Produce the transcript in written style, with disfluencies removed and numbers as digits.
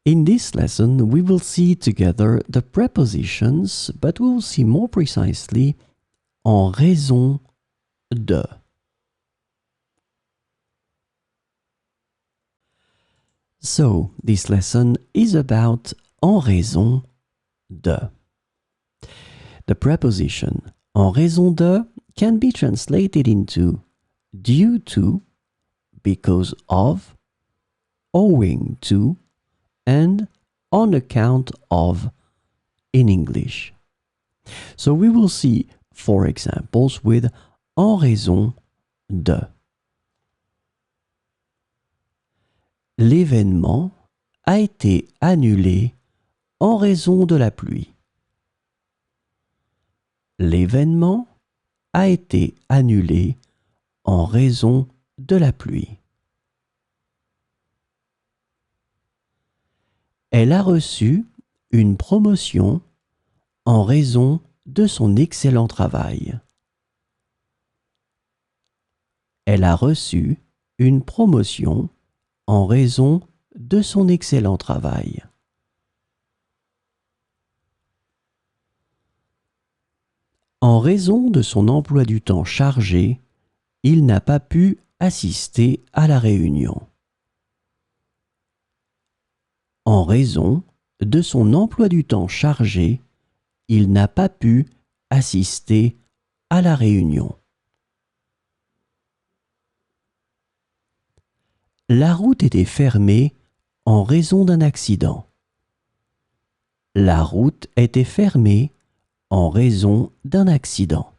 In this lesson, we will see together the prepositions, but we will see more precisely en raison de. So, this lesson is about en raison de. The preposition en raison de can be translated into due to, because of, owing to, and on account of in English. So we will see 4 examples with en raison de. L'événement a été annulé en raison de la pluie. L'événement a été annulé en raison de la pluie. Elle a reçu une promotion en raison de son excellent travail. Elle a reçu une promotion en raison de son excellent travail. En raison de son emploi du temps chargé, il n'a pas pu assister à la réunion. En raison de son emploi du temps chargé, il n'a pas pu assister à la réunion. La route était fermée en raison d'un accident. La route était fermée en raison d'un accident.